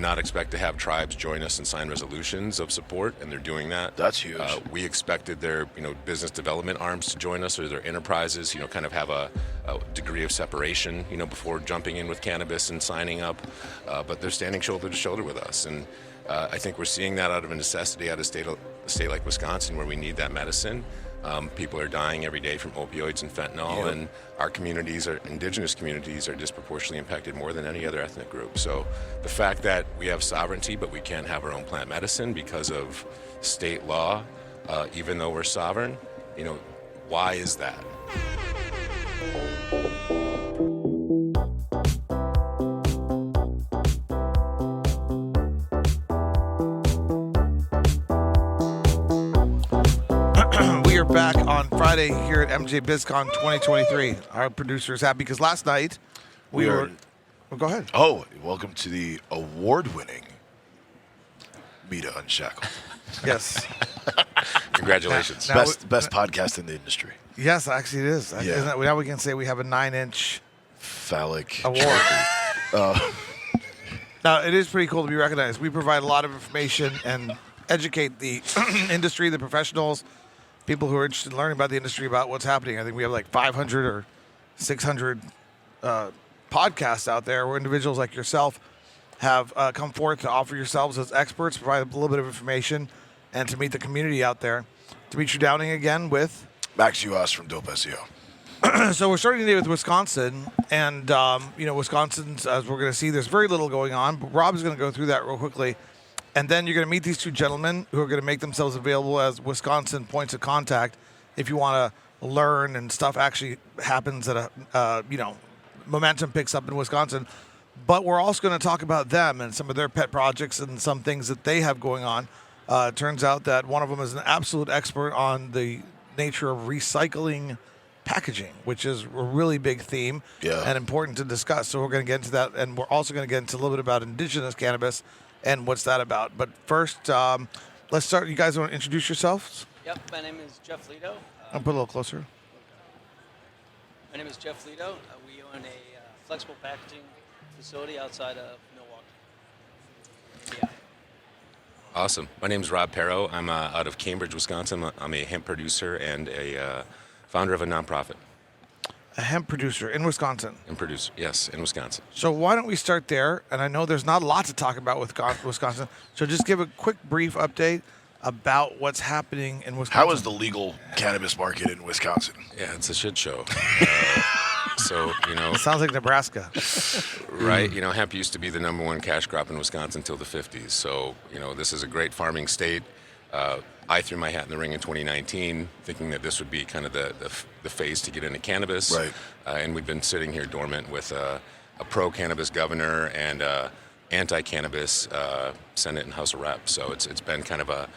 not expect to have tribes join us and sign resolutions of support, and they're doing that. That's huge. We expected their business development arms to join us, or their enterprises, kind of have a degree of separation, before jumping in with cannabis and signing up. But they're standing shoulder to shoulder with us, and I think we're seeing that out of a necessity out of a state like Wisconsin, where we need that medicine. People are dying every day from opioids and fentanyl, and our communities, our indigenous communities, are disproportionately impacted more than any other ethnic group. So the fact that we have sovereignty, but we can't have our own plant medicine because of state law, even though we're sovereign, why is that? Back on Friday here at MJ BizCon 2023. Our producer is happy because last night we were. Well, go ahead. Oh, welcome to the award-winning MITA Unshackled. Yes. Congratulations. Now best podcast in the industry. Yes, actually it is. Yeah. Now we can say we have a 9-inch phallic award. Now it is pretty cool to be recognized. We provide a lot of information and educate the industry, the professionals, people who are interested in learning about the industry, about what's happening. I think we have like 500 or 600 podcasts out there where individuals like yourself have come forth to offer yourselves as experts, provide a little bit of information, and to meet the community out there. Dimitri Downing again with Max Uas from Dope SEO. So we're starting today with Wisconsin, and Wisconsin's, as we're going to see, there's very little going on, but Rob's going to go through that real quickly. And then you're going to meet these two gentlemen who are going to make themselves available as Wisconsin points of contact if you want to learn and stuff actually happens at momentum picks up in Wisconsin. But we're also going to talk about them and some of their pet projects and some things that they have going on. It turns out that one of them is an absolute expert on the nature of recycling packaging, which is a really big theme and important to discuss. So we're going to get into that, and we're also going to get into a little bit about indigenous cannabis and what's that about. But first, let's start. You guys want to introduce yourselves? Yep, my name is Jeff Lito. I'll put a little closer. My name is Jeff Lito. We own a flexible packaging facility outside of Milwaukee. Yeah. Awesome. My name is Rob Perro. I'm out of Cambridge, Wisconsin. I'm a hemp producer and a founder of a nonprofit. A hemp producer in Wisconsin. Yes, in Wisconsin. So why don't we start there? And I know there's not a lot to talk about with Wisconsin. So just give a quick, brief update about what's happening in Wisconsin. How is the legal cannabis market in Wisconsin? Yeah, it's a shit show. So, It sounds like Nebraska. Right. Hemp used to be the number one cash crop in Wisconsin until the 50s. So, this is a great farming state. I threw my hat in the ring in 2019, thinking that this would be kind of the phase to get into cannabis. Right. And we've been sitting here dormant with a pro-cannabis governor and anti-cannabis Senate and House of Reps. So it's been kind of a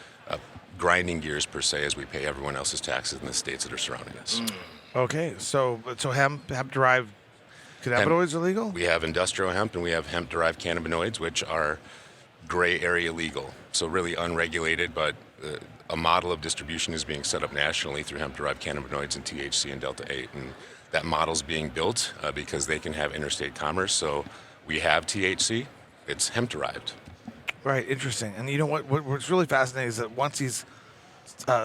grinding gears per se as we pay everyone else's taxes in the states that are surrounding us. Okay, so hemp-derived cannabinoids are legal? We have industrial hemp and we have hemp-derived cannabinoids, which are gray area legal. So really unregulated, but a model of distribution is being set up nationally through hemp-derived cannabinoids and THC and Delta-8. And that model's being built because they can have interstate commerce. So we have THC, it's hemp-derived. Right, interesting. And you know what's really fascinating is that once these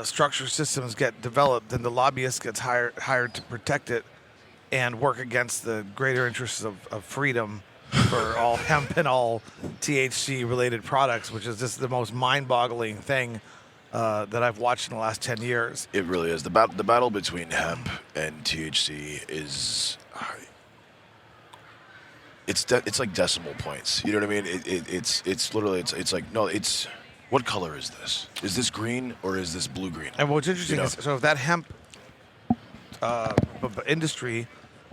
structure systems get developed, then the lobbyist gets hired to protect it and work against the greater interests of freedom for all hemp and all THC-related products, which is just the most mind-boggling thing that I've watched in the last 10 years. It really is. The battle between hemp and THC is... It's like decimal points. You know what I mean? It's literally it's like, no, it's... What color is this? Is this green or is this blue-green? And what's interesting is, so if that hemp industry,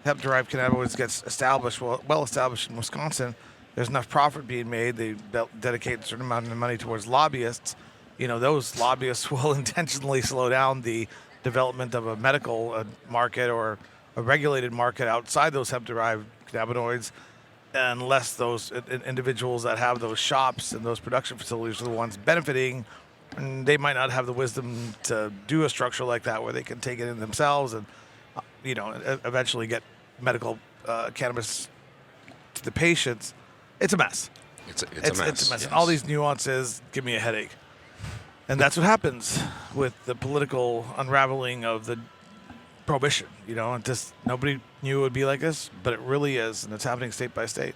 hemp-derived cannabinoids gets established, well established in Wisconsin, there's enough profit being made. They dedicate a certain amount of money towards lobbyists. Those lobbyists will intentionally slow down the development of a medical market or a regulated market outside those hemp-derived cannabinoids, unless those individuals that have those shops and those production facilities are the ones benefiting. And they might not have the wisdom to do a structure like that where they can take it in themselves and, eventually get medical cannabis to the patients. It's a mess. It's a mess. It's a mess. And all these nuances give me a headache. And that's what happens with the political unraveling of the prohibition. And just nobody knew it would be like this, but it really is, and it's happening state by state.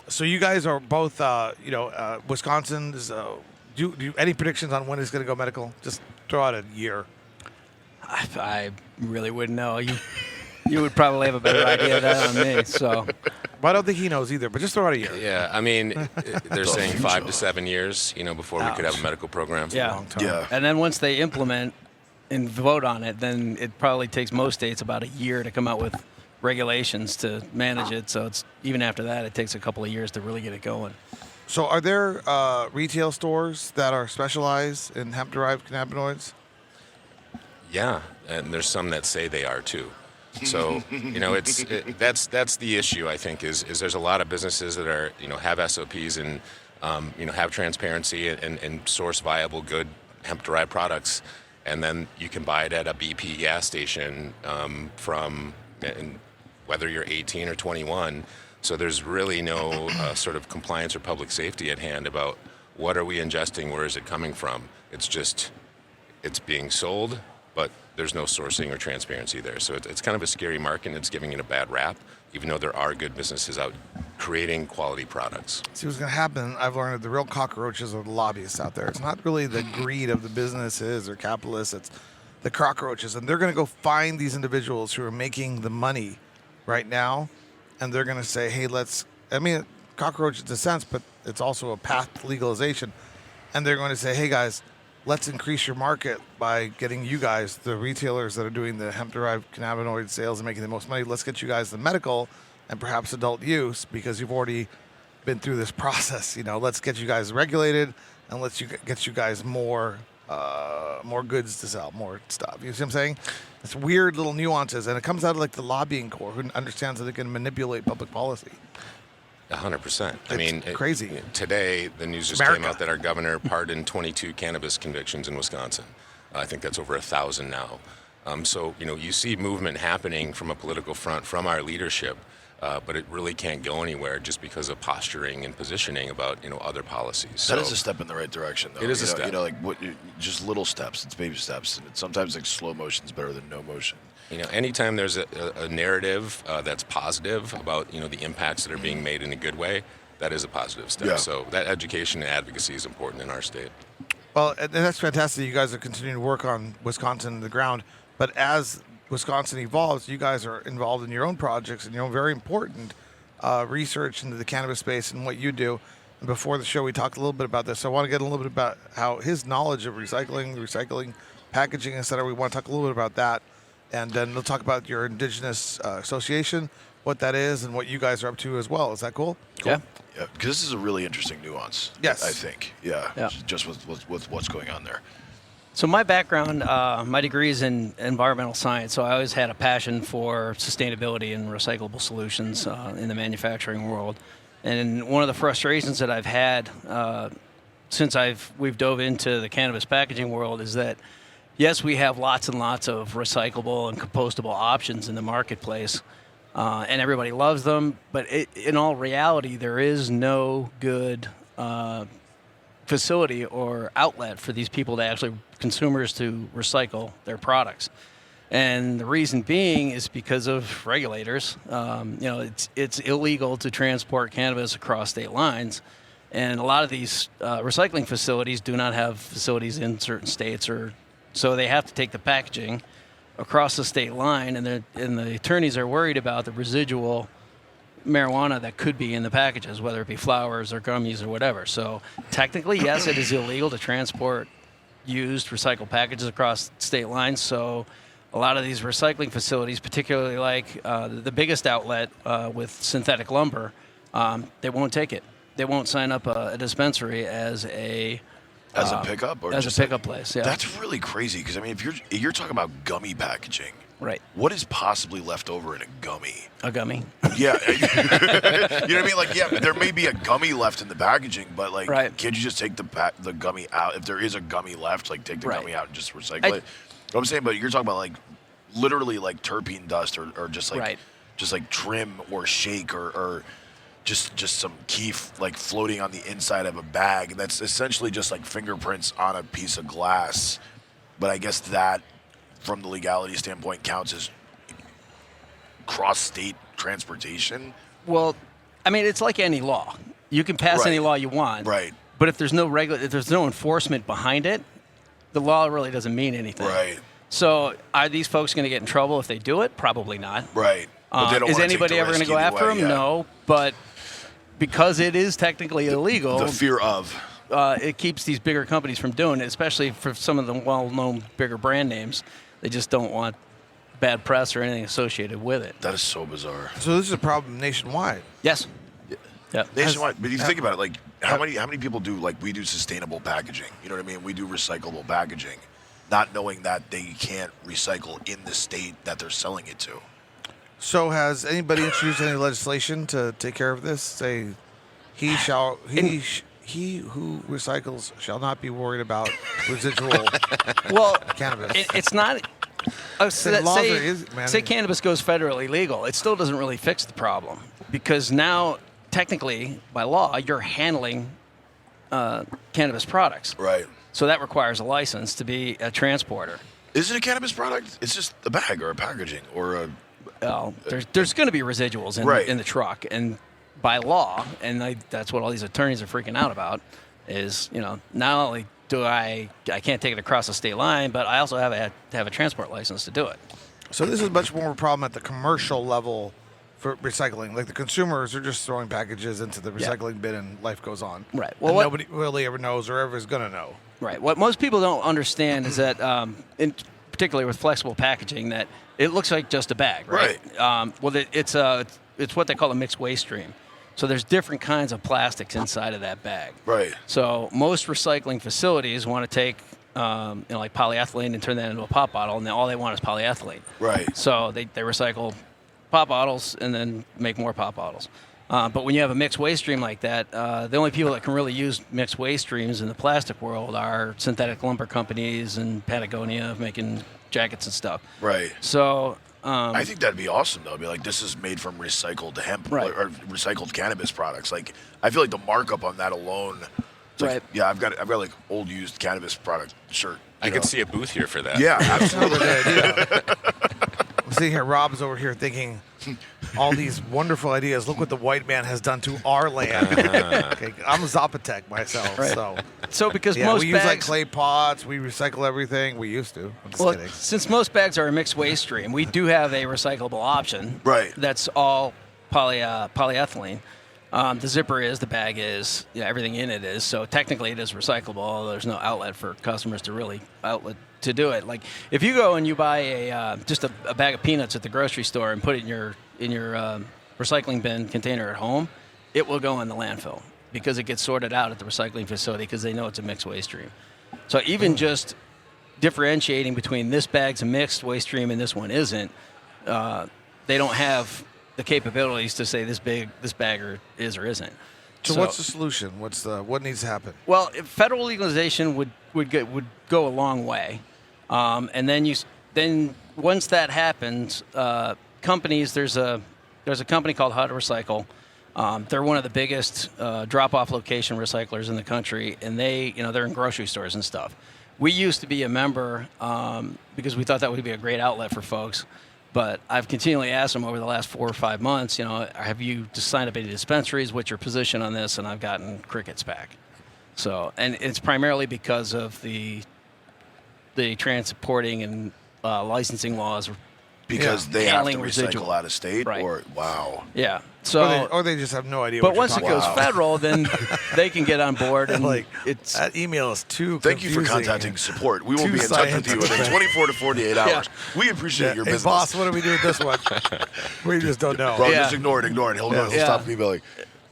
So you guys are both, Wisconsin. Do you any predictions on when it's going to go medical? Just throw out a year. I really wouldn't know. You would probably have a better idea of that on me. So, I don't think he knows either. But just throw out a year. Yeah, I mean, they're saying 5 to 7 years, before we could have a medical program. Yeah. Long time. Yeah. And then once they implement and vote on it, then it probably takes most states about a year to come out with regulations to manage it. So it's even after that, it takes a couple of years to really get it going. So are there retail stores that are specialized in hemp-derived cannabinoids? Yeah, and there's some that say they are too. So that's the issue. I think is there's a lot of businesses that are have SOPs and have transparency and source viable good hemp-derived products, and then you can buy it at a BP gas station from whether you're 18 or 21. So there's really no sort of compliance or public safety at hand about what are we ingesting, where is it coming from. It's just it's being sold, but there's no sourcing or transparency there. So it's kind of a scary market, and it's giving it a bad rap, even though there are good businesses out creating quality products. See what's going to happen. I've learned that the real cockroaches are the lobbyists out there. It's not really the greed of the businesses or capitalists. It's the cockroaches, and they're going to go find these individuals who are making the money right now, and they're going to say, hey, cockroach in a sense, but it's also a path to legalization. And they're going to say, hey, guys, let's increase your market by getting you guys, the retailers that are doing the hemp-derived cannabinoid sales and making the most money, let's get you guys the medical and perhaps adult use because you've already been through this process. Let's get you guys regulated and let's get you guys more goods to sell, more stuff. You see what I'm saying? It's weird little nuances, and it comes out of like the lobbying corps who understands that they can manipulate public policy. 100%. I mean, crazy. Today, the news just came out that our governor pardoned 22 cannabis convictions in Wisconsin. I think that's over 1,000 now. So, you see movement happening from a political front from our leadership, but it really can't go anywhere just because of posturing and positioning about, other policies. That is a step in the right direction, though. It is a step. Just little steps. It's baby steps. And sometimes slow motion is better than no motion. Anytime there's a narrative that's positive about, the impacts that are being made in a good way, that is a positive step. Yeah. So that education and advocacy is important in our state. Well, and that's fantastic. You guys are continuing to work on Wisconsin on the ground. But as Wisconsin evolves, you guys are involved in your own projects and your own very important research into the cannabis space and what you do. And before the show, we talked a little bit about this. So I want to get a little bit about how his knowledge of recycling, packaging, etc. We want to talk a little bit about that. And then we'll talk about your indigenous association, what that is, and what you guys are up to as well. Is that cool? Yeah. Yeah, because this is a really interesting nuance. Yes. I think. Yeah. Just with what's going on there. So my background, my degree is in environmental science, so I always had a passion for sustainability and recyclable solutions in the manufacturing world. And one of the frustrations that I've had since we've dove into the cannabis packaging world is that, yes, we have lots and lots of recyclable and compostable options in the marketplace, and everybody loves them, but in all reality, there is no good facility or outlet for these people to actually consumers to recycle their products. And the reason being is because of regulators. It's illegal to transport cannabis across state lines, and a lot of these recycling facilities do not have facilities in certain states, so they have to take the packaging across the state line, and the attorneys are worried about the residual marijuana that could be in the packages, whether it be flowers or gummies or whatever. So technically, yes, it is illegal to transport used recycled packages across state lines. So a lot of these recycling facilities, particularly like the biggest outlet with synthetic lumber, they won't take it. They won't sign up a dispensary as a pickup or as just a pickup place. Yeah, That's really crazy because if you're talking about gummy packaging, right? What is possibly left over in a gummy? A gummy. Yeah, you know what I mean. Like, yeah, there may be a gummy left in the packaging, but like, right. Can't you just take the gummy out? If there is a gummy left, like take the right. gummy out and just recycle it. What I'm saying, but you're talking about like literally like terpene dust or just like right. just like trim or shake or just some keef like floating on the inside of a bag. That's essentially just like fingerprints on a piece of glass. But I guess that, from the legality standpoint, counts as cross-state transportation. Well, I mean, it's like any law. You can pass any law you want. Right. But if there's no if there's no enforcement behind it, the law really doesn't mean anything. Right. So are these folks going to get in trouble if they do it? Probably not. Right. But they don't Is wanna take anybody the ever going to risk go either after way, them? No. But because it is technically illegal, The fear of. it keeps these bigger companies from doing it, especially for some of the well-known bigger brand names. They just don't want bad press or anything associated with it. That is so bizarre. So this is a problem nationwide. Yes. Yeah. Nationwide, but if you think about it, like how many people do, like, we do sustainable packaging? You know what I mean? We do recyclable packaging, not knowing that they can't recycle in the state that they're selling it to. So has anybody introduced any legislation to take care of this? Say, he who recycles shall not be worried about residual Well, cannabis. it's not. Say cannabis goes federally legal. It still doesn't really fix the problem because now, technically, by law, you're handling cannabis products. Right. So that requires a license to be a transporter. Is it a cannabis product? It's just a bag or a packaging or a. Well, there's going to be residuals in the truck, and by law, and that's what all these attorneys are freaking out about, is not only do I can't take it across the state line, but I also have to have a transport license to do it. So this is much more of a problem at the commercial level for recycling. Like the consumers are just throwing packages into the recycling bin and life goes on. Right. Well, nobody really ever knows or ever is going to know. Right. What most people don't understand is that, particularly with flexible packaging, that it looks like just a bag, right? It's what they call a mixed waste stream. So there's different kinds of plastics inside of that bag. Right. So most recycling facilities want to take, like polyethylene and turn that into a pop bottle, and all they want is polyethylene. Right. So they recycle pop bottles and then make more pop bottles. But when you have a mixed waste stream like that, the only people that can really use mixed waste streams in the plastic world are synthetic lumber companies and Patagonia making jackets and stuff. Right. So I think that'd be awesome, though. Be like, this is made from recycled hemp or recycled cannabis products. Like, I feel like the markup on that alone. Like, yeah, I've got like old used cannabis product shirt. I could see a booth here for that. Yeah, absolutely. See here, Rob's over here thinking all these wonderful ideas. Look what the white man has done to our land. Okay, I'm a Zapotec myself, so because yeah, most we bags, use like clay pots, we recycle everything. We used to. I'm just kidding. Since most bags are a mixed waste stream, we do have a recyclable option. Right. That's all polyethylene. The zipper is, the bag is, everything in it is. So technically, it is recyclable. Although there's no outlet for customers to do it. Like if you go and you buy just a bag of peanuts at the grocery store and put it in your recycling bin container at home, it will go in the landfill because it gets sorted out at the recycling facility because they know it's a mixed waste stream. So even just differentiating between this bag's a mixed waste stream and this one isn't, they don't have the capabilities to say this bagger is or isn't. So what's the solution? What needs to happen? Well, federal legalization would go a long way, and then once that happens, companies there's a company called How to Recycle. They're one of the biggest drop-off location recyclers in the country, and they're in grocery stores and stuff. We used to be a member because we thought that would be a great outlet for folks. But I've continually asked them over the last 4 or 5 months, have you just signed up any dispensaries? What's your position on this? And I've gotten crickets back. So, and it's primarily because of the transporting and licensing laws. Because they have to recycle residual out of state? Right. Or, wow. Yeah. So, or they just have no idea. But what once you're it goes talking about. federal, then they can get on board. And it's that email is too Thank you for confusing. contacting support. We will Too be in touch with you within scientific. 24 to 48 hours. We appreciate your Hey, business. boss, what do we do with this one? We just don't know. Bro, Yeah. just ignore it. He'll Yeah. stop emailing.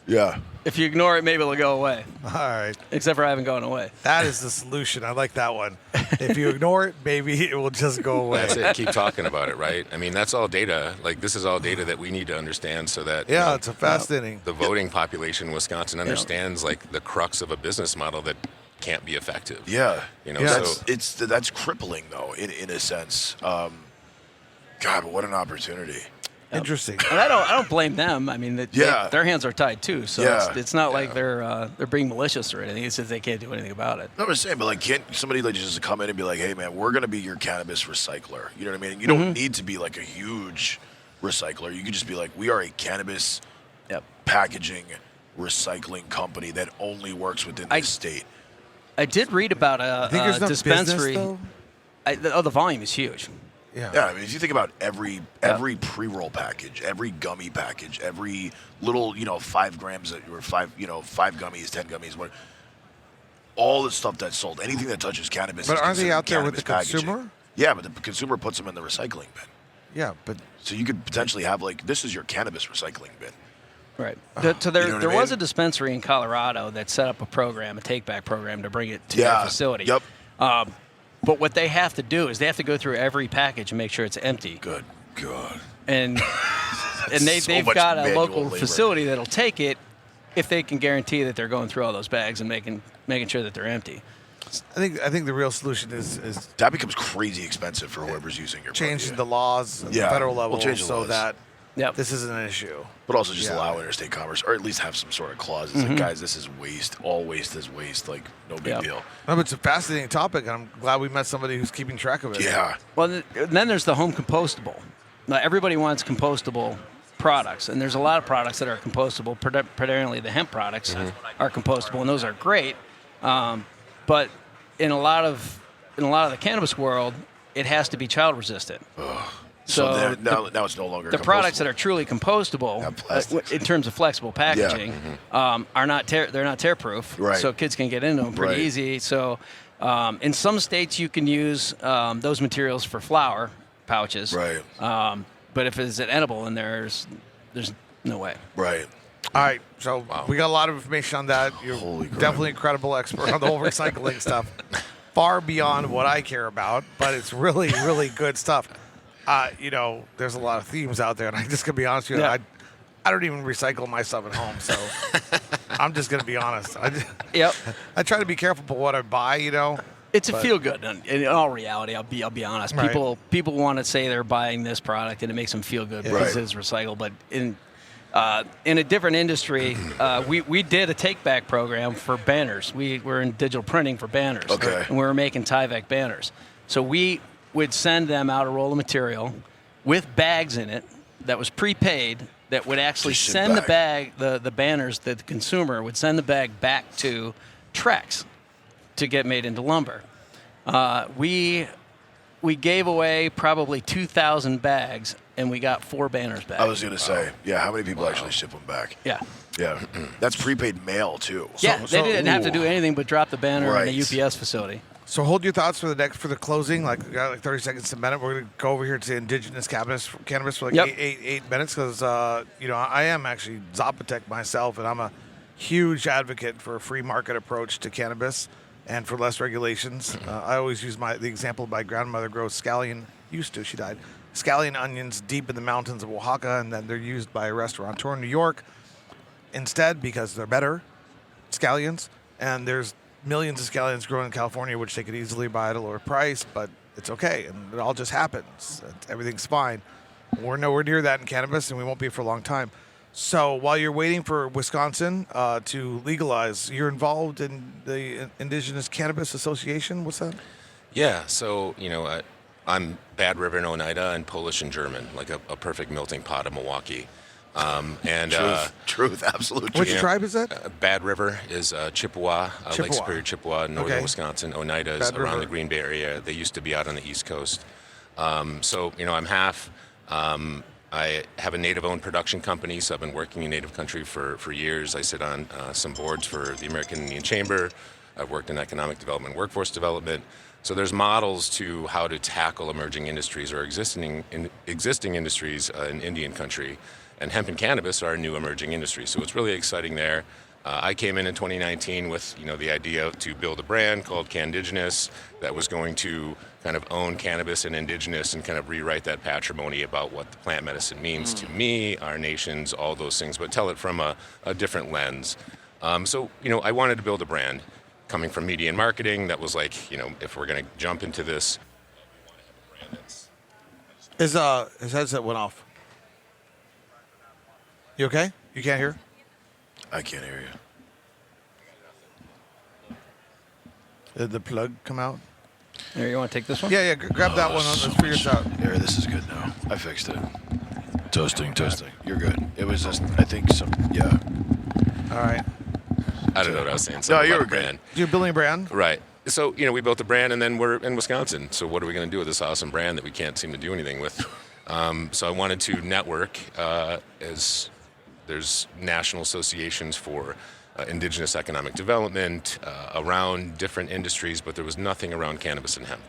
Yeah. if you ignore it, maybe it'll go away. All right. Except for I haven't gone away. That is the solution. I like that one. If you ignore it, maybe it will just go away. That's it. Keep talking about it, right? I mean, that's all data. Like, this is all data that we need to understand so that Yeah, it's a fast inning. the voting population in Wisconsin understands like the crux of a business model that can't be effective. Yeah. Yeah. So That's crippling, though, in a sense. God, but what an opportunity. Interesting. And I don't blame them. I mean, their hands are tied too. So it's not like they're being malicious or anything. It's just they can't do anything about it. No, I'm just saying, but like, can't somebody like just come in and be like, "Hey, man, we're gonna be your cannabis recycler." You know what I mean? You don't need to be like a huge recycler. You can just be like, "We are a cannabis packaging recycling company that only works within this state." I did read about a dispensary. The volume is huge. Yeah, I mean, if you think about every pre-roll package, every gummy package, every little 5 grams or 5 gummies, 10 gummies, what, all the stuff that's sold, anything that touches cannabis. But is aren't they out there with the packaging. consumer? Yeah, but the consumer puts them in the recycling bin. Yeah, but so you could potentially have this is your cannabis recycling bin. Right. So there was a dispensary in Colorado that set up a take-back program to bring it to their facility. Yep. But what they have to do is they have to go through every package and make sure it's empty. Good God. And they've got a local facility that'll take it if they can guarantee that they're going through all those bags and making sure that they're empty. I think the real solution is that becomes crazy expensive for whoever's using your changing the laws at the federal level so that this isn't an issue. But also just allow interstate commerce, or at least have some sort of clause. It's like, guys, this is waste. All waste is waste. Like, no big deal. No, but it's a fascinating topic, and I'm glad we met somebody who's keeping track of it. Yeah. Well, then there's the home compostable. Now, everybody wants compostable products, and there's a lot of products that are compostable. Predominantly, the hemp products are compostable, and those are great. But in a lot of the cannabis world, it has to be child resistant. So now it's no longer the products that are truly compostable in terms of flexible packaging are not they're not tear proof, so kids can get into them pretty easy. So in some states you can use those materials for flower pouches, but if it's an edible, then there's no way. Right. All right, so we got a lot of information on that. You're definitely an incredible expert on the whole recycling stuff, far beyond what I care about, but it's really, really good stuff. There's a lot of themes out there, and I'm just going to be honest with you. I don't even recycle my stuff at home, so I'm just going to be honest. I try to be careful about what I buy, It's a feel-good. In all reality, I'll be honest. Right. People want to say they're buying this product, and it makes them feel good because it's recycled. But in a different industry, we did a take-back program for banners. We were in digital printing for banners, and we were making Tyvek banners. So we would send them out a roll of material with bags in it that was prepaid that would actually send the banners that the consumer would send the bag back to Trex to get made into lumber. We gave away probably 2,000 bags, and we got 4 banners back. I was going to say, how many people actually ship them back? Yeah. Yeah. That's prepaid mail, too. They didn't have to do anything but drop the banner in a UPS facility. So hold your thoughts for the closing. We got 30 seconds to a minute. We're going to go over here to indigenous cannabis for 8 minutes because I am actually Zapotec myself, and I'm a huge advocate for a free market approach to cannabis and for less regulations. I always use the example of my grandmother grows she died, scallion onions deep in the mountains of Oaxaca, and then they're used by a restaurateur in New York instead because they're better scallions, and there's millions of scallions grown in California, which they could easily buy at a lower price, but it's okay, and it all just happens. Everything's fine. We're nowhere near that in cannabis, and we won't be for a long time. So while you're waiting for Wisconsin to legalize, you're involved in the Indigenous Cannabis Association. What's that? Yeah, so, I'm Bad River in Oneida and Polish and German, like a perfect melting pot of Milwaukee. Truth, absolute truth. Which tribe is that? Bad River is Chippewa, Lake Superior, Chippewa, northern Wisconsin. Oneida is around the Green Bay area. They used to be out on the East Coast. I'm half. I have a native-owned production company, so I've been working in native country for years. I sit on some boards for the American Indian Chamber. I've worked in economic development, workforce development. So there's models to how to tackle emerging industries or existing industries in Indian country. And hemp and cannabis are a new emerging industry, so it's really exciting there. I came in 2019 with the idea to build a brand called Candigenous that was going to kind of own cannabis and indigenous and kind of rewrite that patrimony about what the plant medicine means to me, our nations, all those things, but tell it from a different lens. So I wanted to build a brand coming from media and marketing that was like, if we're going to jump into this, His headset went off. You okay? You can't hear? I can't hear you. Did the plug come out? Here, you want to take this one? Yeah, grab that one. Let's figure this out. There, this is good now. I fixed it. Toasting. You're good. It was just, I think yeah. All right. I don't know what I was saying. No, you about were the good. brand. You're building a brand? Right. So, we built a brand, and then we're in Wisconsin. So what are we going to do with this awesome brand that we can't seem to do anything with? So I wanted to network as there's national associations for indigenous economic development around different industries, but there was nothing around cannabis and hemp.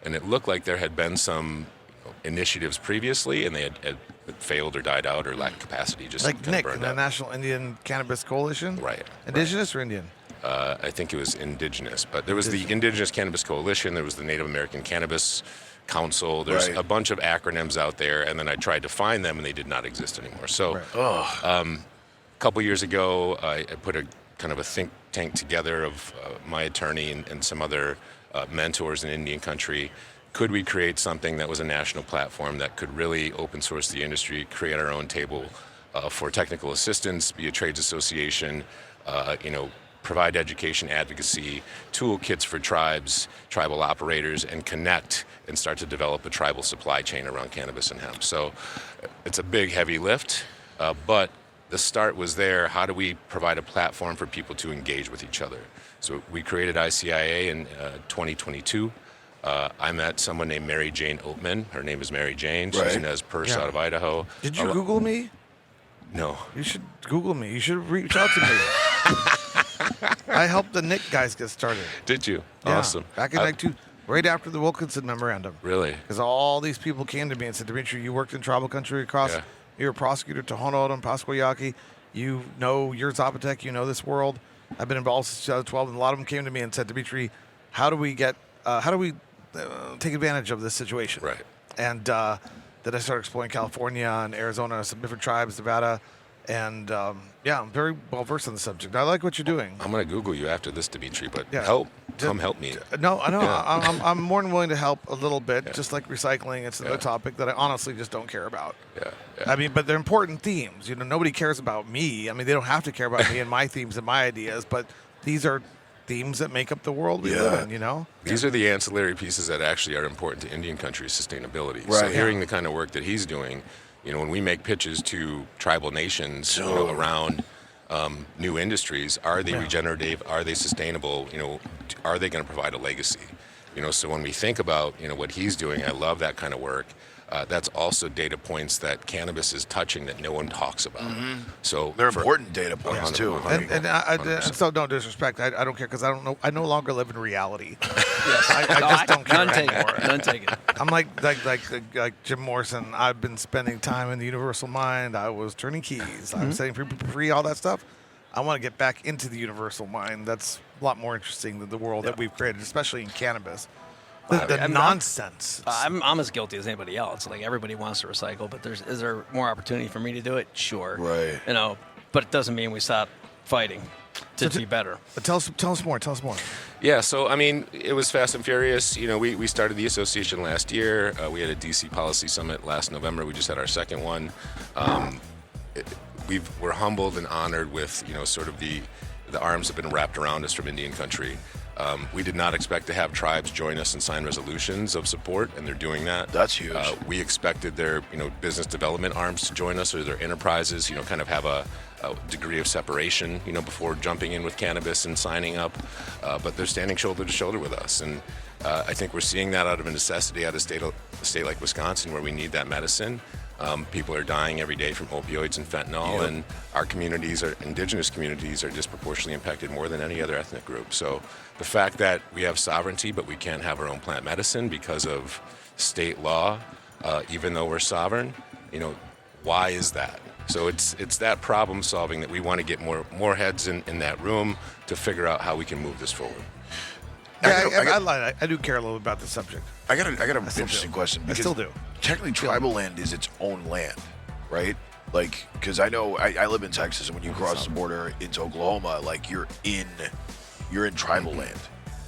And it looked like there had been some initiatives previously, and they had failed or died out or lacked capacity. Just Like kind of Nick, burned the out. National Indian Cannabis Coalition? Right. Indigenous or Indian? I think it was indigenous, but there was the Indigenous Cannabis Coalition, there was the Native American Cannabis Council, there's Right. a bunch of acronyms out there, and then I tried to find them, and they did not exist anymore. So a couple years ago, I put a kind of a think tank together of my attorney and some other mentors in Indian country. Could we create something that was a national platform that could really open source the industry, create our own table for technical assistance, be a trades association, provide education, advocacy, toolkits for tribes, tribal operators, and connect and start to develop a tribal supply chain around cannabis and hemp. So it's a big, heavy lift, but the start was there. How do we provide a platform for people to engage with each other? So we created ICIA in 2022. I met someone named Mary Jane Oatman. Her name is Mary Jane. She's Right. an Nez Perce Yeah. out of Idaho. Did you Google me? No. You should Google me. You should reach out to me. I helped the Nick guys get started. Did you? Yeah. Awesome. Back in right after the Wilkinson Memorandum. Really? Because all these people came to me and said, Dimitri, you worked in tribal country across. Yeah. You're a prosecutor to Tohono and Pasquayaki. You're Zapotec. You know this world. I've been involved since 2012, and a lot of them came to me and said, Dimitri, how do we take advantage of this situation? Right. And then I started exploring California and Arizona, some different tribes, Nevada, and I'm very well versed on the subject. I like what you're doing. I'm going to Google you after this, Dimitri, but Yeah. come help me. No, I know. Yeah. I'm more than willing to help a little bit, Yeah. just like recycling. It's another Yeah. topic that I honestly just don't care about. Yeah. I mean, but they're important themes. Nobody cares about me. I mean, they don't have to care about me and my themes and my ideas, but these are themes that make up the world we live in, These are the ancillary pieces that actually are important to Indian country sustainability. So Right. hearing the kind of work that he's doing, when we make pitches to tribal nations around new industries, are they regenerative? Are they sustainable? Are they going to provide a legacy? So when we think about, what he's doing, I love that kind of work. That's also data points that cannabis is touching that no one talks about. So They're important data points, too. 100%. And and so no disrespect. I don't care because I don't know. I no longer live in reality. Yes. I just don't care None taken. anymore. None taken. I'm like Jim Morrison. I've been spending time in the universal mind. I was turning keys. I'm setting people free. All that stuff. I want to get back into the universal mind. That's a lot more interesting than the world that we've created, especially in cannabis. The nonsense. I'm as guilty as anybody else. Like, everybody wants to recycle, but is there more opportunity for me to do it? Sure. Right. But it doesn't mean we stop fighting to be better. Tell us more. Yeah, so it was fast and furious. We started the association last year. We had a DC policy summit last November. We just had our second one. We're humbled and honored with sort of the arms have been wrapped around us from Indian country. We did not expect to have tribes join us and sign resolutions of support, and they're doing that. That's huge. We expected their business development arms to join us, or their enterprises, kind of have a degree of separation, before jumping in with cannabis and signing up. But they're standing shoulder to shoulder with us, and I think we're seeing that out of a necessity out of a state like Wisconsin, where we need that medicine. People are dying every day from opioids and fentanyl, and our indigenous communities are disproportionately impacted more than any other ethnic group. So the fact that we have sovereignty, but we can't have our own plant medicine because of state law, even though we're sovereign, why is that? So it's that problem solving that we want to get more heads in that room to figure out how we can move this forward. Yeah, I do care a little about the subject. I got an still interesting do. question. I Because still do. Technically, tribal land is its own land, right? Like, because I know I live in Texas, and when you cross the border into Oklahoma, like you're in tribal land.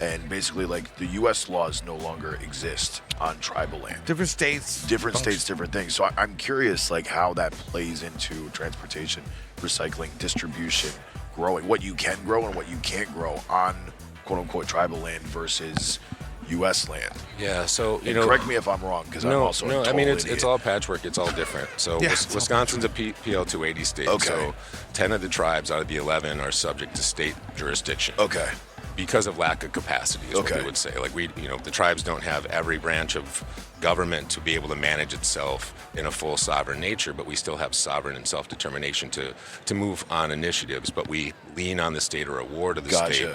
and basically like the U.S. laws no longer exist on tribal land. Different states. Different states, different things. So I'm curious like how that plays into transportation, recycling, distribution, growing, what you can grow and what you can't grow on quote unquote tribal land versus U.S. land. Yeah, so correct me if I'm wrong, because I'm also a total I mean it's idiot. all patchwork. It's all different. So Yeah, Wisconsin's a PL 280 state. Okay. So 10 of the tribes out of the 11 are subject to state jurisdiction. Okay. Because of lack of capacity, is what we would say. Like the tribes don't have every branch of government to be able to manage itself in a full sovereign nature, but we still have sovereign and self-determination to move on initiatives. But we lean on the state or award of the state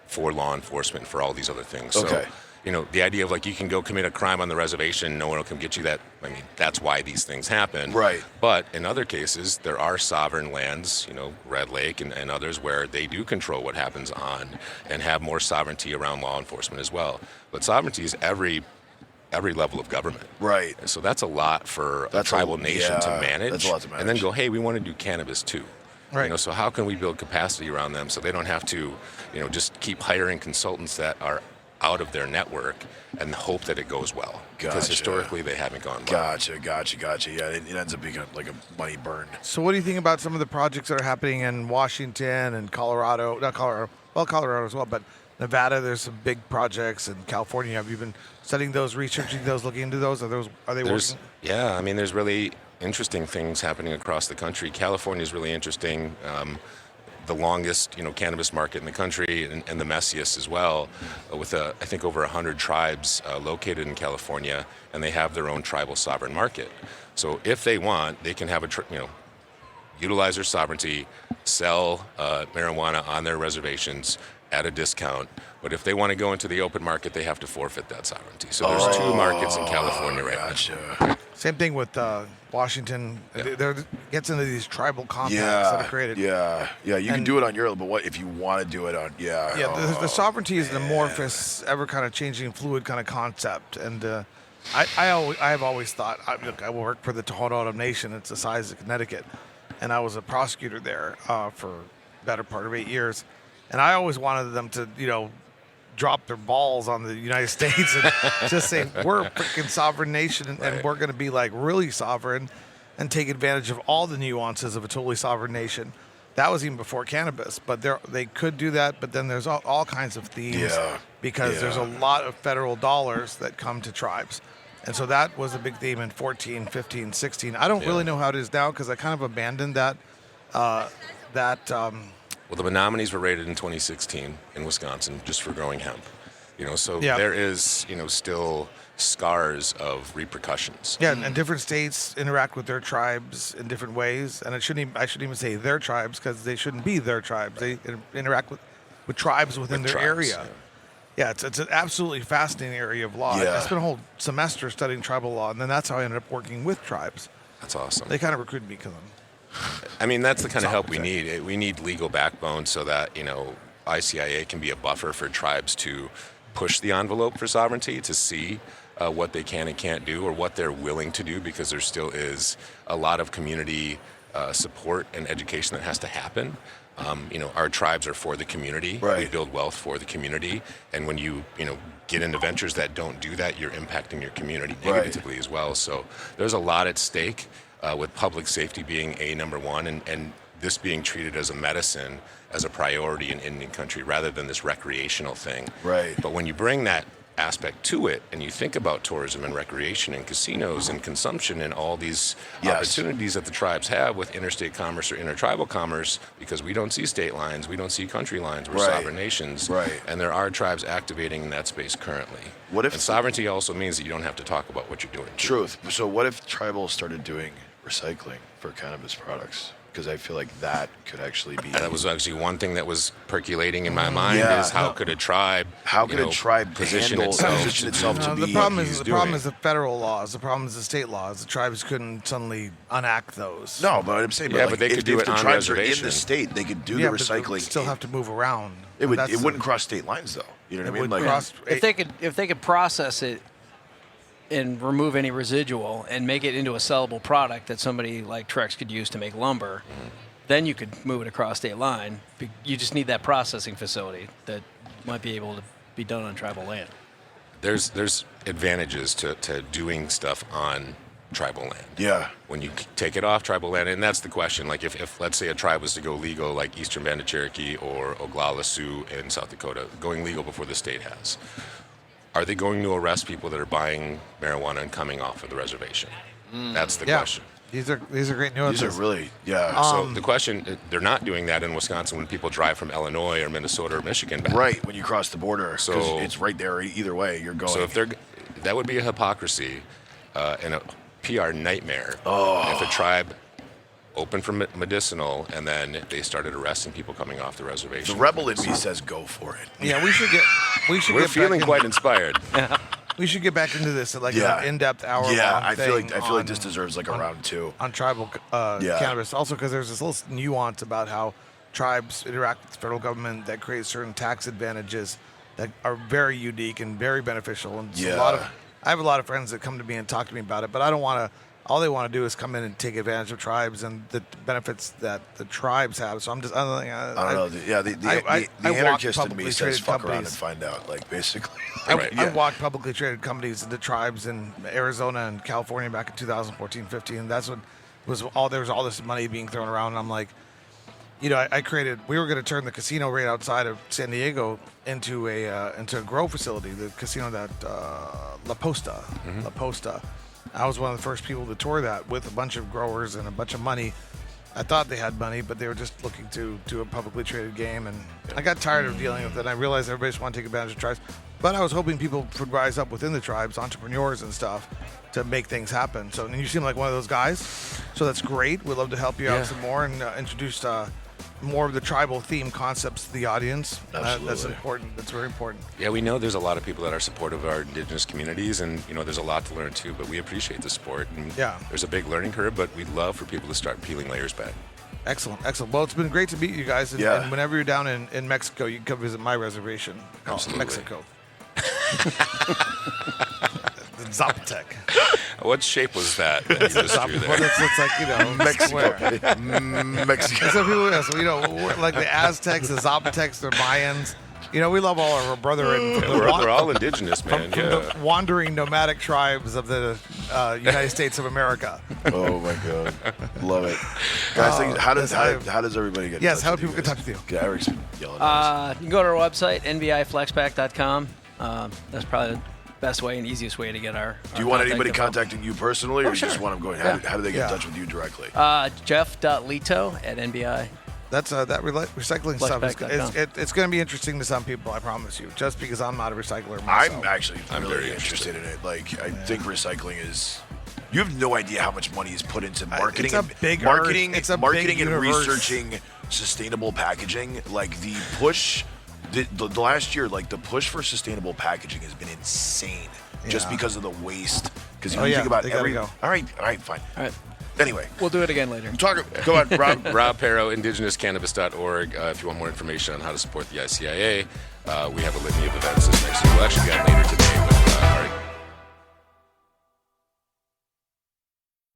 for law enforcement, for all these other things. Okay. So, the idea of like you can go commit a crime on the reservation, no one will come get you. That's why these things happen. Right. But in other cases, there are sovereign lands, Red Lake and others, where they do control what happens on and have more sovereignty around law enforcement as well. But sovereignty is every level of government. Right. And so that's a lot for a tribal nation to manage. That's a lot to manage. And then go, hey, we want to do cannabis too. Right. So how can we build capacity around them so they don't have to, just keep hiring consultants that are out of their network and hope that it goes well. Because historically they haven't gone well. Gotcha. Yeah, it ends up being like a money burn. So what do you think about some of the projects that are happening in Washington and Colorado? Not Colorado, well, Colorado as well, but Nevada, there's some big projects. In California, have you been studying those, researching those, looking into those? Are they working? Yeah, I mean, there's really interesting things happening across the country. California is really interesting. The longest, cannabis market in the country, and the messiest as well, with I think over 100 tribes located in California, and they have their own tribal sovereign market. So if they want, they can have utilize their sovereignty, sell marijuana on their reservations at a discount. But if they want to go into the open market, they have to forfeit that sovereignty. So there's two markets in California right now. Same thing with Washington. There gets into these tribal compacts that are created. Yeah. You can do it on your, but what if you want to do it on? The sovereignty is an amorphous, ever kind of changing, fluid kind of concept. And I have always thought, I work for the Tohono O'odham Nation. It's the size of Connecticut, and I was a prosecutor there for the better part of 8 years. And I always wanted them to, drop their balls on the United States and just say, we're a freaking sovereign nation and we're going to be like really sovereign and take advantage of all the nuances of a totally sovereign nation. That was even before cannabis, but they could do that. But then there's all kinds of themes because there's a lot of federal dollars that come to tribes. And so that was a big theme in 14, 15, 16. I don't really know how it is now because I kind of abandoned that. Well, the Menominees were raided in 2016 in Wisconsin just for growing hemp. So Yeah. there is, still scars of repercussions. Yeah, and different states interact with their tribes in different ways. And I shouldn't even say their tribes because they shouldn't be their tribes. They interact with tribes within their tribes, area. Yeah, it's an absolutely fascinating area of law. Yeah. I spent a whole semester studying tribal law, and then that's how I ended up working with tribes. That's awesome. They kind of recruited me because I mean, that's the kind of help we need. We need legal backbone so that, ICIA can be a buffer for tribes to push the envelope for sovereignty, to see what they can and can't do or what they're willing to do, because there still is a lot of community support and education that has to happen. Our tribes are for the community. Right. We build wealth for the community. And when you get into ventures that don't do that, you're impacting your community negatively as well. So there's a lot at stake. With public safety being number one, and this being treated as a medicine, as a priority in Indian country, rather than this recreational thing. Right. But when you bring that aspect to it, and you think about tourism and recreation and casinos and consumption and all these opportunities that the tribes have with interstate commerce or intertribal commerce, because we don't see state lines, we don't see country lines, we're sovereign nations, and there are tribes activating in that space currently. And sovereignty also means that you don't have to talk about what you're doing. Truth. So what if tribals started doing recycling for cannabis products? Because I feel like that could actually be. That was actually one thing that was percolating in my mind is how could a tribe position itself to be. The problem is the federal laws. The problem is the state laws. The tribes couldn't suddenly enact those. No, but I'm saying, but they could do it on if the tribes are reservation. in the state, they could do the recycling. But still have to move around. It wouldn't cross state lines, though. You know what I mean? If they could process it and remove any residual and make it into a sellable product that somebody like Trex could use to make lumber, then you could move it across state line. You just need that processing facility that might be able to be done on tribal land. There's advantages to doing stuff on tribal land. Yeah. When you take it off tribal land, and that's the question. Like if let's say a tribe was to go legal, like Eastern Band of Cherokee or Oglala Sioux in South Dakota, going legal before the state has, are they going to arrest people that are buying marijuana and coming off of the reservation? That's the question. These are great nuances. These are really, yeah. So the question, they're not doing that in Wisconsin when people drive from Illinois or Minnesota or Michigan back. Right, when you cross the border. So- 'cause it's right there either way you're going. So if that would be a hypocrisy and a PR nightmare if a tribe opened for medicinal and then they started arresting people coming off the reservation. the rebel in me says go for it. Yeah, we should We're get feeling back quite inspired. we should get back into this at like Yeah. an in-depth hour. Yeah, I feel like this deserves like a on- round 2. on tribal cannabis. Also, because there's this little nuance about how tribes interact with the federal government that creates certain tax advantages that are very unique and very beneficial. And Yeah. I have a lot of friends that come to me and talk to me about it, but I don't want to. All they want to do is come in and take advantage of tribes and the benefits that the tribes have. So I'm just, I don't know. The I walk anarchist in publicly me says traded fuck around and companies. find out, like, basically. I walked publicly traded companies into tribes in Arizona and California back in 2014, 15. That's what there was all this money being thrown around. And I'm like, we were going to turn the casino right outside of San Diego into a grow facility, the casino that La Posta. La Posta. I was one of the first people to tour that with a bunch of growers and a bunch of money. I thought they had money, but they were just looking to do a publicly traded game, and I got tired of dealing with it. And I realized everybody just wanted to take advantage of tribes, but I was hoping people would rise up within the tribes, entrepreneurs and stuff, to make things happen. So, and you seem like one of those guys, so that's great. We'd love to help you out some more and introduce more of the tribal theme concepts to the audience. That's Absolutely. important. That's very important. Yeah, we know there's a lot of people that are supportive of our indigenous communities, and there's a lot to learn too. But we appreciate the support. And there's a big learning curve, but we'd love for people to start peeling layers back. Excellent. Well, it's been great to meet you guys. And whenever you're down in Mexico, you can come visit my reservation. Absolutely. Mexico. Zapotec. What shape was that you just drew Well, there? it's like, Mexico. Mexico. So people, like the Aztecs, the Zapotecs, the Mayans. We love all of our brethren. We're all indigenous, man. From the wandering nomadic tribes of the United States of America. Oh my god, love it, guys. How does everybody get? Yes, in touch how with do people you get in guys? touch with you? Yeah, Eric's been yelling. At us. You can go to our website, nbiflexpack.com. That's probably the best way and easiest way to get our Do you want contact anybody info. contacting you personally, or you just sure. want them going? Yeah. How do they get in touch with you directly? Jeff.lito@nbi. That's that recycling stuff. Flexpack.com. It's going to be interesting to some people, I promise you. Just because I'm not a recycler myself. I'm really very interested in it. Like, I think recycling is. You have no idea how much money is put into marketing. It's a big marketing, it's a marketing big and universe. researching sustainable packaging. Like the push, the last year, like the push for sustainable packaging has been insane. Just Yeah. because of the waste. Because Oh, you yeah, think about they gotta every. go. All right, fine. All right. Anyway, We'll do it again later. go on, Rob. Rob Perro, indigenouscannabis.org. If you want more information on how to support the ICIA, we have a litany of events this next year. We'll actually be at